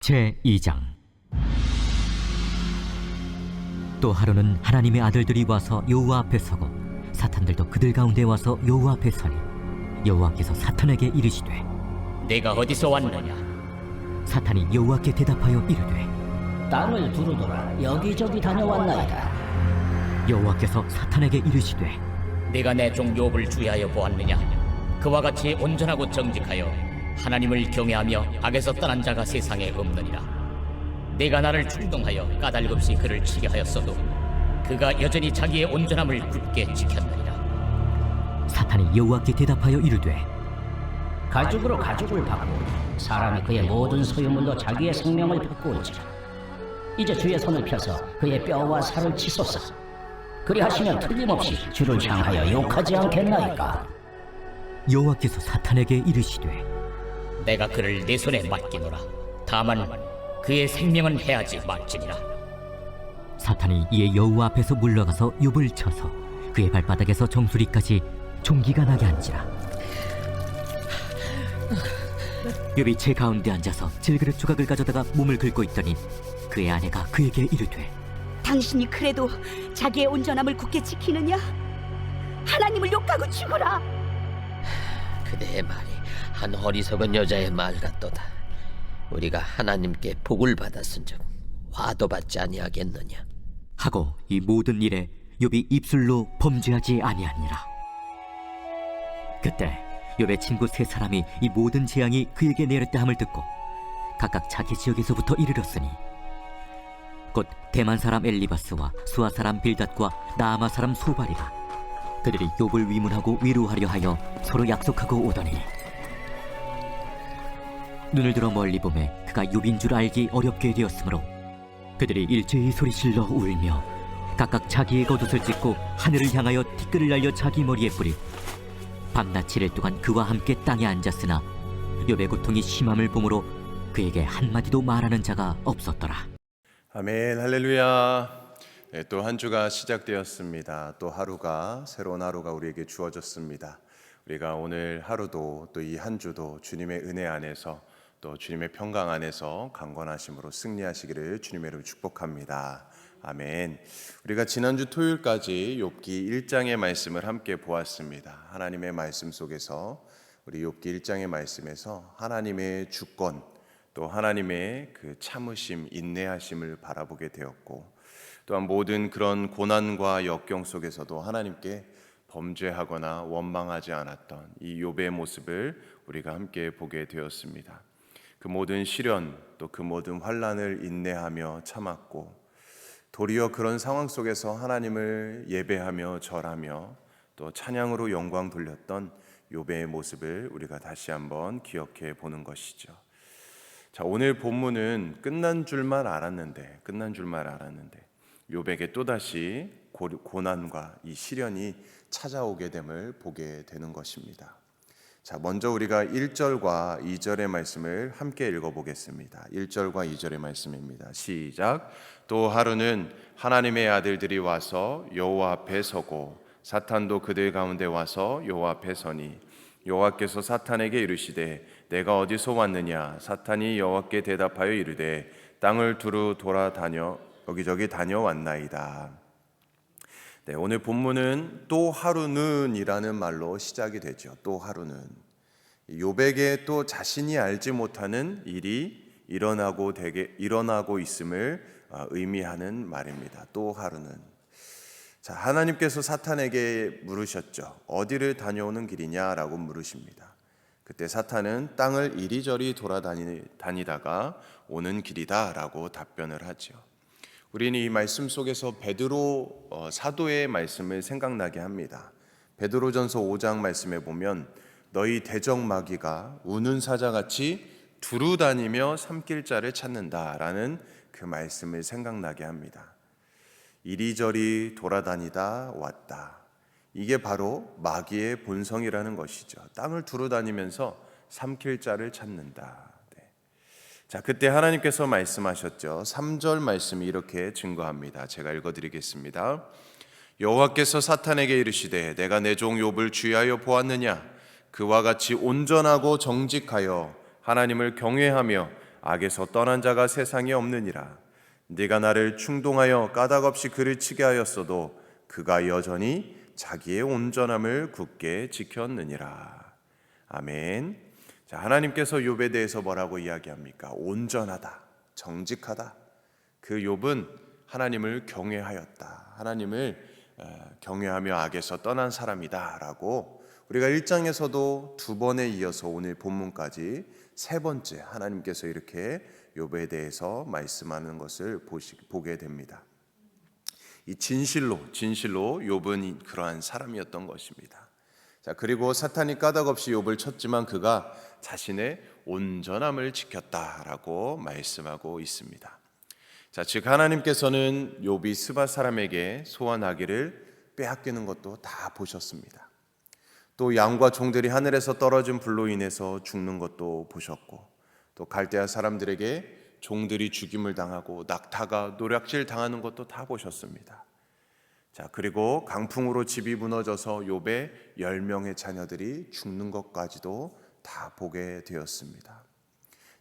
제2장. 또 하루는 하나님의 아들들이 와서 여호와 앞에 서고 사탄들도 그들 가운데 와서 여호와 앞에 서니 여호와께서 사탄에게 이르시되 내가 어디서 왔느냐? 사탄이 여호와께 대답하여 이르되 땅을 두루두라 여기저기 다녀왔나이다. 여호와께서 사탄에게 이르시되 내가 내 종 욥을 주의하여 보았느냐? 그와 같이 온전하고 정직하여 하나님을 경외하며 악에서 떠난 자가 세상에 없느니라. 내가 나를 충동하여 까닭없이 그를 치게 하였어도 그가 여전히 자기의 온전함을 굳게 지켰느니라. 사탄이 여호와께 대답하여 이르되 가죽으로 가죽을 바꾸니 사람이 그의 모든 소유물로 자기의 생명을 바꾸는지라. 이제 주의 손을 펴서 그의 뼈와 살을 치소서. 그리하시면 틀림없이 주를 향하여 욕하지 않겠나이까. 여호와께서 사탄에게 이르시되 내가 그를 내 손에 맡기노라. 다만 그의 생명은 해하지 말지니라. 사탄이 이에 여호와 앞에서 물러가서 욥을 쳐서 그의 발바닥에서 정수리까지 종기가 나게 한지라. 욥이 제 가운데 앉아서 질그릇 조각을 가져다가 몸을 긁고 있더니 그의 아내가 그에게 이르되 당신이 그래도 자기의 온전함을 굳게 지키느냐? 하나님을 욕하고 죽으라. 그대의 말이 한 어리석은 여자의 말 같도다. 우리가 하나님께 복을 받았은즉 화도 받지 아니하겠느냐. 하고 이 모든 일에 욥이 입술로 범죄하지 아니하니라. 그때 욥의 친구 세 사람이 이 모든 재앙이 그에게 내렸다 함을 듣고 각각 자기 지역에서부터 이르렀으니 곧 대만 사람 엘리바스와 수아 사람 빌닷과 나아마 사람 소발이라. 그들이 욥을 위문하고 위로하려 하여 서로 약속하고 오더니 눈을 들어 멀리 보매 그가 욥인 줄 알기 어렵게 되었으므로 그들이 일제히 소리질러 울며 각각 자기의 겉옷을 찢고 하늘을 향하여 티끌을 날려 자기 머리에 뿌리 밤낮 7일 동안 그와 함께 땅에 앉았으나 욥의 고통이 심함을 보므로 그에게 한마디도 말하는 자가 없었더라. 아멘, 할렐루야. 네, 또 한 주가 시작되었습니다. 또 하루가, 새로운 하루가 우리에게 주어졌습니다. 우리가 오늘 하루도 또 이 한 주도 주님의 은혜 안에서 또 주님의 평강 안에서 강건하심으로 승리하시기를 주님의 이름으로 축복합니다. 아멘. 우리가 지난주 토요일까지 욥기 1장의 말씀을 함께 보았습니다. 하나님의 말씀 속에서 우리 욥기 1장의 말씀에서 하나님의 주권 또 하나님의 그 참으심, 인내하심을 바라보게 되었고 또한 모든 그런 고난과 역경 속에서도 하나님께 범죄하거나 원망하지 않았던 이 욥의 모습을 우리가 함께 보게 되었습니다. 그 모든 시련 또 그 모든 환난을 인내하며 참았고 도리어 그런 상황 속에서 하나님을 예배하며 절하며 또 찬양으로 영광 돌렸던 욥의 모습을 우리가 다시 한번 기억해 보는 것이죠. 자, 오늘 본문은 끝난 줄만 알았는데 욥에게 또다시 고난과 이 시련이 찾아오게 됨을 보게 되는 것입니다. 자, 먼저 우리가 1절과 2절의 말씀을 함께 읽어보겠습니다. 1절과 2절의 말씀입니다. 시작. 또 하루는 하나님의 아들들이 와서 여호와 앞에 서고 사탄도 그들 가운데 와서 여호와 앞에 서니 여호와께서 사탄에게 이르시되 내가 어디서 왔느냐? 사탄이 여호와께 대답하여 이르되 땅을 두루 돌아다녀 여기저기 다녀왔나이다. 네, 오늘 본문은 또 하루는 이라는 말로 시작이 되죠. 또 하루는 욥에게 또 자신이 알지 못하는 일이 일어나고 있음을 의미하는 말입니다. 또 하루는. 자, 하나님께서 사탄에게 물으셨죠. 어디를 다녀오는 길이냐라고 물으십니다. 그때 사탄은 땅을 이리저리 돌아다니다가 오는 길이다라고 답변을 하죠. 우리는 이 말씀 속에서 베드로 사도의 말씀을 생각나게 합니다. 베드로전서 5장 말씀에 보면 너희 대적마귀가 우는 사자같이 두루 다니며 삼킬 자를 찾는다라는 그 말씀을 생각나게 합니다. 이리저리 돌아다니다 왔다. 이게 바로 마귀의 본성이라는 것이죠. 땅을 두루 다니면서 삼킬 자를 찾는다. 자, 그때 하나님께서 말씀하셨죠. 3절 말씀이 이렇게 증거합니다. 제가 읽어드리겠습니다. 여호와께서 사탄에게 이르시되 내가 내 종 욥을 주의하여 보았느냐? 그와 같이 온전하고 정직하여 하나님을 경외하며 악에서 떠난 자가 세상에 없느니라. 네가 나를 충동하여 까닭없이 그를 치게 하였어도 그가 여전히 자기의 온전함을 굳게 지켰느니라. 아멘. 자, 하나님께서 욥에 대해서 뭐라고 이야기합니까? 온전하다, 정직하다. 그 욥은 하나님을 경외하였다. 하나님을 경외하며 악에서 떠난 사람이다라고 우리가 1장에서도 2번에 이어서 오늘 본문까지 3번째 하나님께서 이렇게 욥에 대해서 말씀하는 것을 보게 됩니다. 이 진실로 욥은 그러한 사람이었던 것입니다. 자, 그리고 사탄이 까닭없이 욥을 쳤지만 그가 자신의 온전함을 지켰다라고 말씀하고 있습니다. 자, 즉 하나님께서는 욥이 스바 사람에게 소원하기를 빼앗기는 것도 다 보셨습니다. 또 양과 종들이 하늘에서 떨어진 불로 인해서 죽는 것도 보셨고, 또 갈대아 사람들에게 종들이 죽임을 당하고 낙타가 노략질 당하는 것도 다 보셨습니다. 자, 그리고 강풍으로 집이 무너져서 욥의 10명의 자녀들이 죽는 것까지도 다 보게 되었습니다.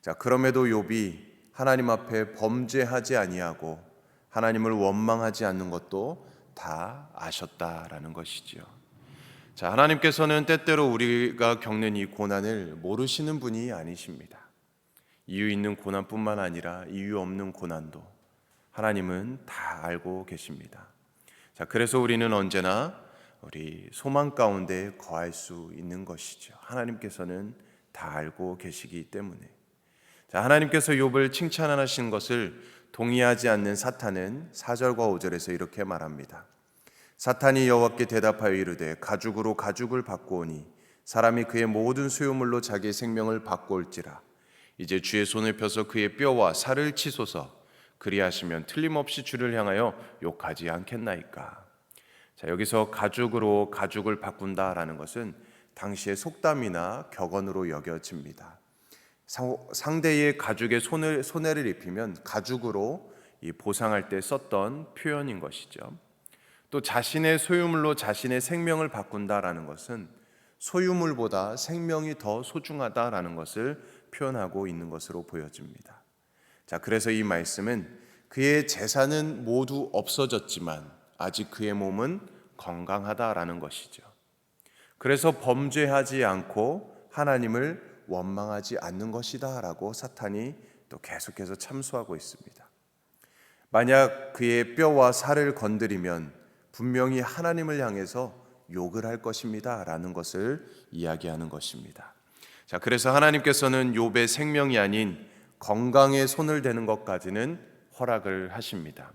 자, 그럼에도 욥이 하나님 앞에 범죄하지 아니하고 하나님을 원망하지 않는 것도 다 아셨다라는 것이지요. 자, 하나님께서는 때때로 우리가 겪는 이 고난을 모르시는 분이 아니십니다. 이유 있는 고난뿐만 아니라 이유 없는 고난도 하나님은 다 알고 계십니다. 자, 그래서 우리는 언제나 우리 소망 가운데 거할 수 있는 것이죠. 하나님께서는 다 알고 계시기 때문에. 자, 하나님께서 욥을 칭찬하신 것을 동의하지 않는 사탄은 4절과 5절에서 이렇게 말합니다. 사탄이 여호와께 대답하여 이르되 가죽으로 가죽을 바꾸오니 사람이 그의 모든 소유물로 자기의 생명을 바꾸올지라. 이제 주의 손을 펴서 그의 뼈와 살을 치소서. 그리하시면 틀림없이 주를 향하여 욕하지 않겠나이까. 자, 여기서 가죽으로 가죽을 바꾼다라는 것은 당시의 속담이나 격언으로 여겨집니다. 상대의 가죽에 손해를 입히면 가죽으로 보상할 때 썼던 표현인 것이죠. 또 자신의 소유물로 자신의 생명을 바꾼다라는 것은 소유물보다 생명이 더 소중하다라는 것을 표현하고 있는 것으로 보여집니다. 자, 그래서 이 말씀은 그의 재산은 모두 없어졌지만 아직 그의 몸은 건강하다라는 것이죠. 그래서 범죄하지 않고 하나님을 원망하지 않는 것이다 라고 사탄이 또 계속해서 참수하고 있습니다. 만약 그의 뼈와 살을 건드리면 분명히 하나님을 향해서 욕을 할 것입니다 라는 것을 이야기하는 것입니다. 자, 그래서 하나님께서는 욥의 생명이 아닌 건강에 손을 대는 것까지는 허락을 하십니다.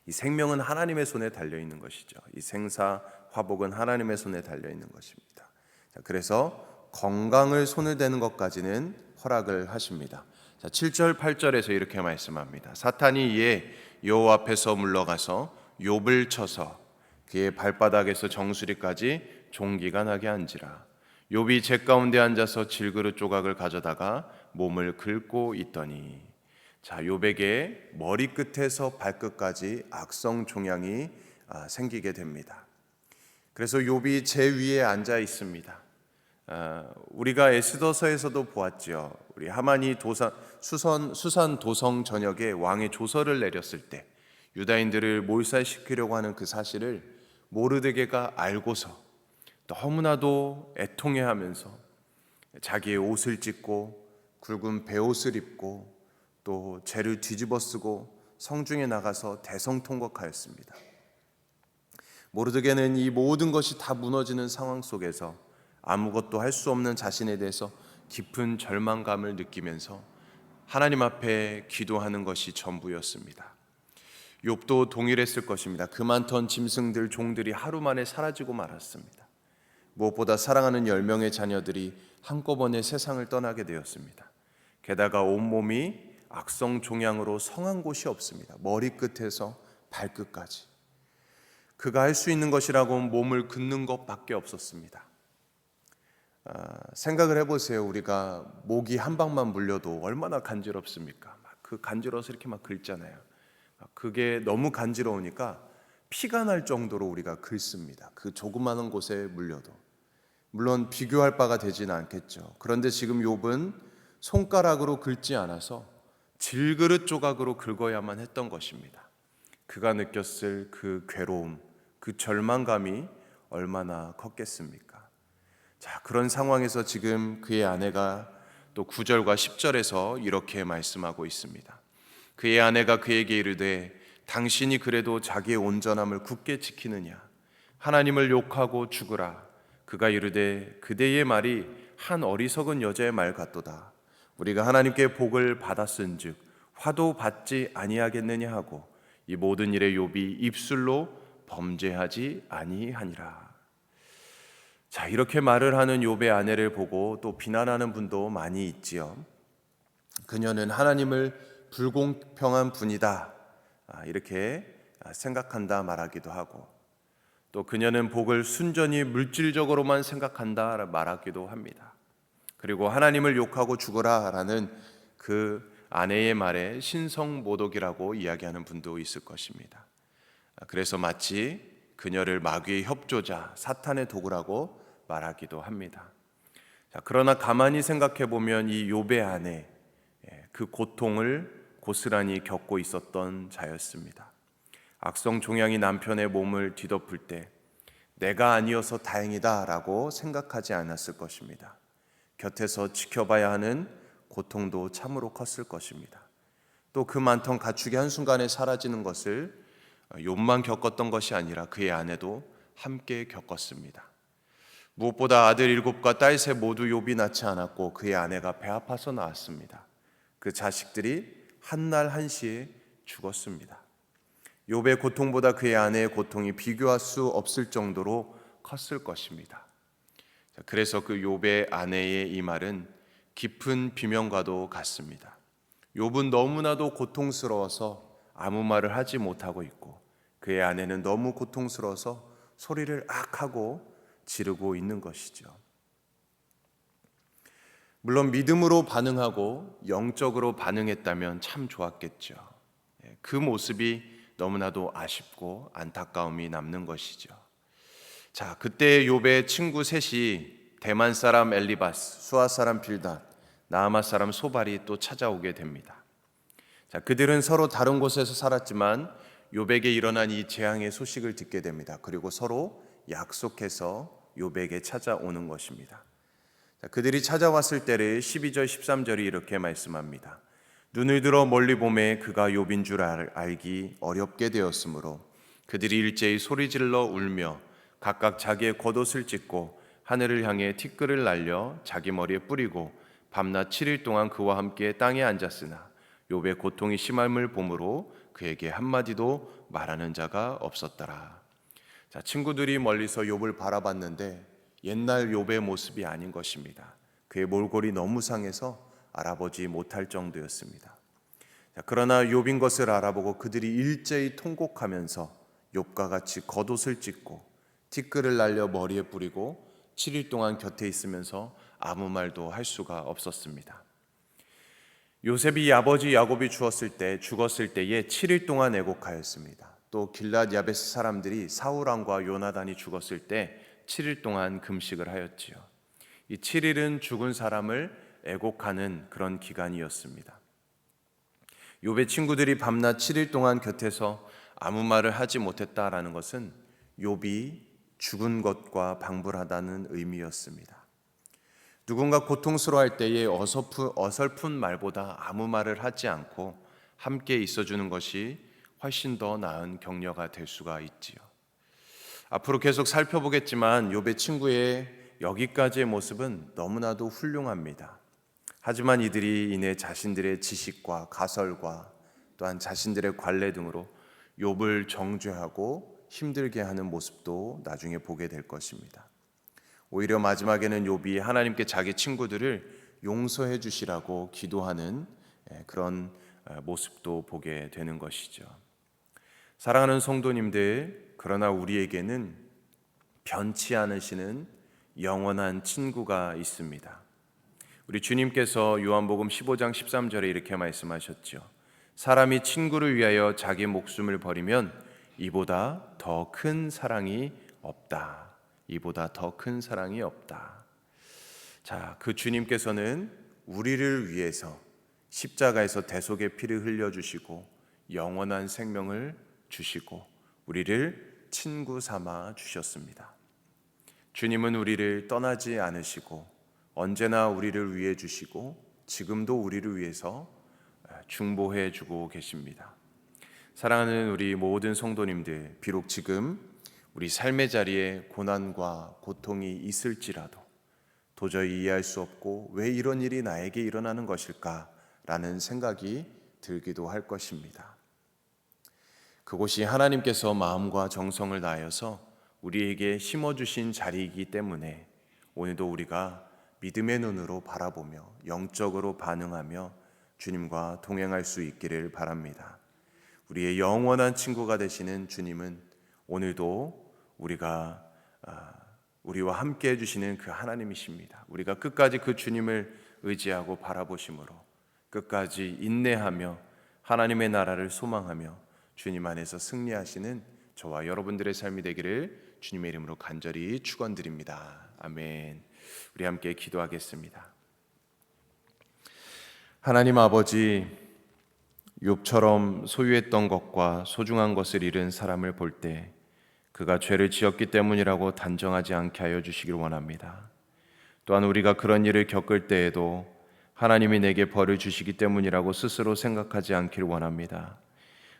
이 생명은 하나님의 손에 달려 있는 것이죠. 이 생사 화복은 하나님의 손에 달려 있는 것입니다. 자, 그래서 건강을 손을 대는 것까지는 허락을 하십니다. 자, 7절 8절에서 이렇게 말씀합니다. 사탄이 이에 여호와 앞에서 물러가서 욥을 쳐서 그의 발바닥에서 정수리까지 종기가 나게 한지라. 욥이 재 가운데 앉아서 질그릇 조각을 가져다가 몸을 긁고 있더니, 자, 욥에게 머리끝에서 발끝까지 악성 종양이 생기게 됩니다. 그래서 욥이 재 위에 앉아 있습니다. 우리가 에스더서에서도 보았죠. 우리 하만이 수산 도성 전역에 왕의 조서를 내렸을 때 유다인들을 몰살시키려고 하는 그 사실을 모르드게가 알고서 너무나도 애통해하면서 자기의 옷을 찢고 굵은 베옷을 입고 또 죄를 뒤집어 쓰고 성중에 나가서 대성통곡하였습니다. 모르드게는 이 모든 것이 다 무너지는 상황 속에서 아무것도 할 수 없는 자신에 대해서 깊은 절망감을 느끼면서 하나님 앞에 기도하는 것이 전부였습니다. 욥도 동일했을 것입니다. 그 많던 짐승들 종들이 하루 만에 사라지고 말았습니다. 무엇보다 사랑하는 10명의 자녀들이 한꺼번에 세상을 떠나게 되었습니다. 게다가 온몸이 악성 종양으로 성한 곳이 없습니다. 머리끝에서 발끝까지. 그가 할 수 있는 것이라고 몸을 긋는 것밖에 없었습니다. 생각을 해보세요. 우리가 모기 한 방만 물려도 얼마나 간지럽습니까? 그 간지러워서 이렇게 막 긁잖아요. 그게 너무 간지러우니까 피가 날 정도로 우리가 긁습니다. 그 조그마한 곳에 물려도. 물론 비교할 바가 되지는 않겠죠. 그런데 지금 욥은 손가락으로 긁지 않아서 질그릇 조각으로 긁어야만 했던 것입니다. 그가 느꼈을 그 괴로움, 그 절망감이 얼마나 컸겠습니까? 자, 그런 상황에서 지금 그의 아내가 또 9절과 10절에서 이렇게 말씀하고 있습니다. 그의 아내가 그에게 이르되 당신이 그래도 자기의 온전함을 굳게 지키느냐? 하나님을 욕하고 죽으라. 그가 이르되 그대의 말이 한 어리석은 여자의 말 같도다. 우리가 하나님께 복을 받았은즉 화도 받지 아니하겠느냐 하고 이 모든 일에 욥이 입술로 범죄하지 아니하니라. 자, 이렇게 말을 하는 욥의 아내를 보고 또 비난하는 분도 많이 있지요. 그녀는 하나님을 불공평한 분이다, 이렇게 생각한다 말하기도 하고, 또 그녀는 복을 순전히 물질적으로만 생각한다 말하기도 합니다. 그리고 하나님을 욕하고 죽어라라는 그 아내의 말에 신성모독이라고 이야기하는 분도 있을 것입니다. 그래서 마치 그녀를 마귀의 협조자, 사탄의 도구라고 말하기도 합니다. 자, 그러나 가만히 생각해 보면 이 욥의 아내, 그 고통을 고스란히 겪고 있었던 자였습니다. 악성 종양이 남편의 몸을 뒤덮을 때 내가 아니어서 다행이다라고 생각하지 않았을 것입니다. 곁에서 지켜봐야 하는 고통도 참으로 컸을 것입니다. 또 그 많던 가축이 한순간에 사라지는 것을 욥만 겪었던 것이 아니라 그의 아내도 함께 겪었습니다. 무엇보다 아들 7과 딸 3 모두 욥이 낳지 않았고 그의 아내가 배 아파서 낳았습니다. 그 자식들이 한날 한시에 죽었습니다. 욥의 고통보다 그의 아내의 고통이 비교할 수 없을 정도로 컸을 것입니다. 그래서 그 욥의 아내의 이 말은 깊은 비명과도 같습니다. 욥은 너무나도 고통스러워서 아무 말을 하지 못하고 있고 그의 아내는 너무 고통스러워서 소리를 악하고 지르고 있는 것이죠. 물론 믿음으로 반응하고 영적으로 반응했다면 참 좋았겠죠. 그 모습이 너무나도 아쉽고 안타까움이 남는 것이죠. 자, 그때 욥의 친구 셋이 대만 사람 엘리바스, 수아 사람 빌닷, 나아마 사람 소발이 또 찾아오게 됩니다. 자, 그들은 서로 다른 곳에서 살았지만 욥에게 일어난 이 재앙의 소식을 듣게 됩니다. 그리고 서로 약속해서 욥에게 찾아오는 것입니다. 자, 그들이 찾아왔을 때를 12절 13절이 이렇게 말씀합니다. 눈을 들어 멀리 보매 그가 욥인 줄 알기 어렵게 되었으므로 그들이 일제히 소리질러 울며 각각 자기의 겉옷을 찢고 하늘을 향해 티끌을 날려 자기 머리에 뿌리고 밤낮 7일 동안 그와 함께 땅에 앉았으나 욥의 고통이 심함을 보므로 그에게 한마디도 말하는 자가 없었더라. 자, 친구들이 멀리서 욥을 바라봤는데 옛날 욥의 모습이 아닌 것입니다. 그의 몰골이 너무 상해서 알아보지 못할 정도였습니다. 자, 그러나 욥인 것을 알아보고 그들이 일제히 통곡하면서 욥과 같이 겉옷을 찢고 티끌을 날려 머리에 뿌리고 7일 동안 곁에 있으면서 아무 말도 할 수가 없었습니다. 요셉이 아버지 야곱이 죽었을 때에 7일 동안 애곡하였습니다. 또 길랏 야베스 사람들이 사울 왕과 요나단이 죽었을 때 7일 동안 금식을 하였지요. 이 7일은 죽은 사람을 애곡하는 그런 기간이었습니다. 욥의 친구들이 밤낮 7일 동안 곁에서 아무 말을 하지 못했다라는 것은 욥이 죽은 것과 방불하다는 의미였습니다. 누군가 고통스러워할 때에 어설픈 말보다 아무 말을 하지 않고 함께 있어주는 것이 훨씬 더 나은 격려가 될 수가 있지요. 앞으로 계속 살펴보겠지만 욥의 친구의 여기까지의 모습은 너무나도 훌륭합니다. 하지만 이들이 이내 자신들의 지식과 가설과 또한 자신들의 관례 등으로 욥을 정죄하고 힘들게 하는 모습도 나중에 보게 될 것입니다. 오히려 마지막에는 욥이 하나님께 자기 친구들을 용서해 주시라고 기도하는 그런 모습도 보게 되는 것이죠. 사랑하는 성도님들, 그러나 우리에게는 변치 않으시는 영원한 친구가 있습니다. 우리 주님께서 요한복음 15장 13절에 이렇게 말씀하셨죠. 사람이 친구를 위하여 자기 목숨을 버리면 이보다 더 큰 사랑이 없다. 이보다 더 큰 사랑이 없다. 자, 그 주님께서는 우리를 위해서 십자가에서 대속의 피를 흘려주시고 영원한 생명을 주시고 우리를 친구 삼아 주셨습니다. 주님은 우리를 떠나지 않으시고 언제나 우리를 위해 주시고 지금도 우리를 위해서 중보해 주고 계십니다. 사랑하는 우리 모든 성도님들, 비록 지금 우리 삶의 자리에 고난과 고통이 있을지라도 도저히 이해할 수 없고 왜 이런 일이 나에게 일어나는 것일까라는 생각이 들기도 할 것입니다. 그곳이 하나님께서 마음과 정성을 다하여서 우리에게 심어주신 자리이기 때문에 오늘도 우리가 믿음의 눈으로 바라보며 영적으로 반응하며 주님과 동행할 수 있기를 바랍니다. 우리의 영원한 친구가 되시는 주님은 오늘도 우리와 함께 해주시는 그 하나님이십니다. 우리가 끝까지 그 주님을 의지하고 바라보심으로 끝까지 인내하며 하나님의 나라를 소망하며 주님 안에서 승리하시는 저와 여러분들의 삶이 되기를 주님의 이름으로 간절히 축원드립니다. 아멘. 우리 함께 기도하겠습니다. 하나님 아버지, 욥처럼 소유했던 것과 소중한 것을 잃은 사람을 볼 때 그가 죄를 지었기 때문이라고 단정하지 않게 하여 주시길 원합니다. 또한 우리가 그런 일을 겪을 때에도 하나님이 내게 벌을 주시기 때문이라고 스스로 생각하지 않길 원합니다.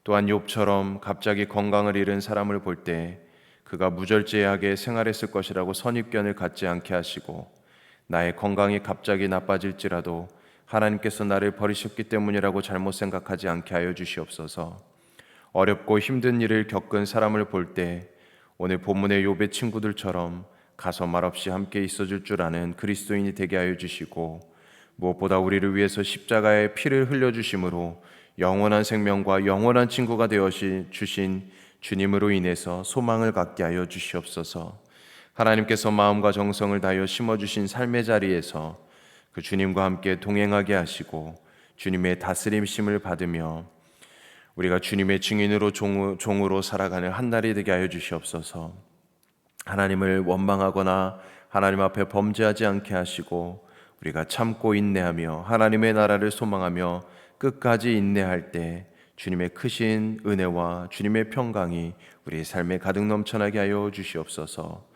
또한 욥처럼 갑자기 건강을 잃은 사람을 볼 때 그가 무절제하게 생활했을 것이라고 선입견을 갖지 않게 하시고 나의 건강이 갑자기 나빠질지라도 하나님께서 나를 버리셨기 때문이라고 잘못 생각하지 않게 하여 주시옵소서. 어렵고 힘든 일을 겪은 사람을 볼 때 오늘 본문의 욥의 친구들처럼 가서 말없이 함께 있어줄 줄 아는 그리스도인이 되게 하여 주시고 무엇보다 우리를 위해서 십자가의 피를 흘려주심으로 영원한 생명과 영원한 친구가 되어 주신 주님으로 인해서 소망을 갖게 하여 주시옵소서. 하나님께서 마음과 정성을 다하여 심어주신 삶의 자리에서 그 주님과 함께 동행하게 하시고 주님의 다스림심을 받으며 우리가 주님의 증인으로 종으로 살아가는 한 날이 되게 하여 주시옵소서. 하나님을 원망하거나 하나님 앞에 범죄하지 않게 하시고 우리가 참고 인내하며 하나님의 나라를 소망하며 끝까지 인내할 때 주님의 크신 은혜와 주님의 평강이 우리의 삶에 가득 넘쳐나게 하여 주시옵소서.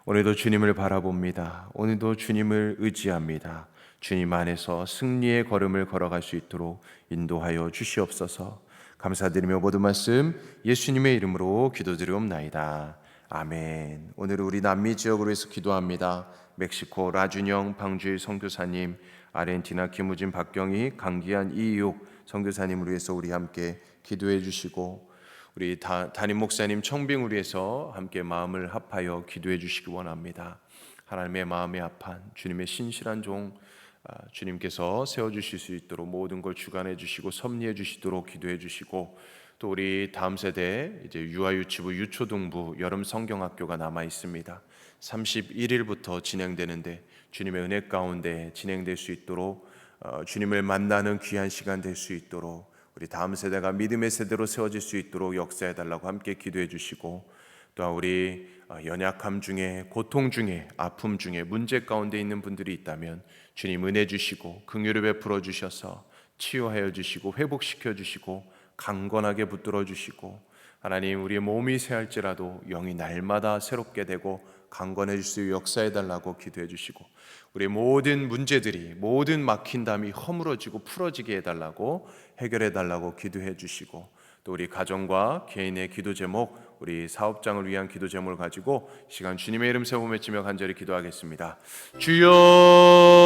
오늘도 주님을 바라봅니다. 오늘도 주님을 의지합니다. 주님 안에서 승리의 걸음을 걸어갈 수 있도록 인도하여 주시옵소서. 감사드리며 모든 말씀 예수님의 이름으로 기도드리옵나이다. 아멘. 오늘 우리 남미 지역으로 해서 기도합니다. 멕시코 라준영 방주일 선교사님, 아르헨티나 김우진 박경희 강기한 이육 선교사님을 위해서 우리 함께 기도해 주시고 우리 담임 목사님 청빙을 위해서 함께 마음을 합하여 기도해 주시기 원합니다. 하나님의 마음에 합한 주님의 신실한 종 주님께서 세워주실 수 있도록 모든 걸 주관해 주시고 섭리해 주시도록 기도해 주시고 또 우리 다음 세대 이제 유아유치부 유초등부 여름 성경학교가 남아 있습니다. 31일부터 진행되는데 주님의 은혜 가운데 진행될 수 있도록 주님을 만나는 귀한 시간 될 수 있도록 우리 다음 세대가 믿음의 세대로 세워질 수 있도록 역사해 달라고 함께 기도해 주시고 또한 우리 연약함 중에 고통 중에 아픔 중에 문제 가운데 있는 분들이 있다면 주님 은혜 주시고 긍휼을 베풀어 주셔서 치유하여 주시고 회복시켜 주시고 강건하게 붙들어 주시고 하나님 우리의 몸이 쇠할지라도 영이 날마다 새롭게 되고 강건해질 수 있도록 역사해 달라고 기도해 주시고 우리의 모든 문제들이 모든 막힌 담이 허물어지고 풀어지게 해달라고 해결해 달라고 기도해 주시고 또 우리 가정과 개인의 기도 제목 우리 사업장을 위한 기도 제목을 가지고 시간 주님의 이름 세워 외치며 간절히 기도하겠습니다. 주여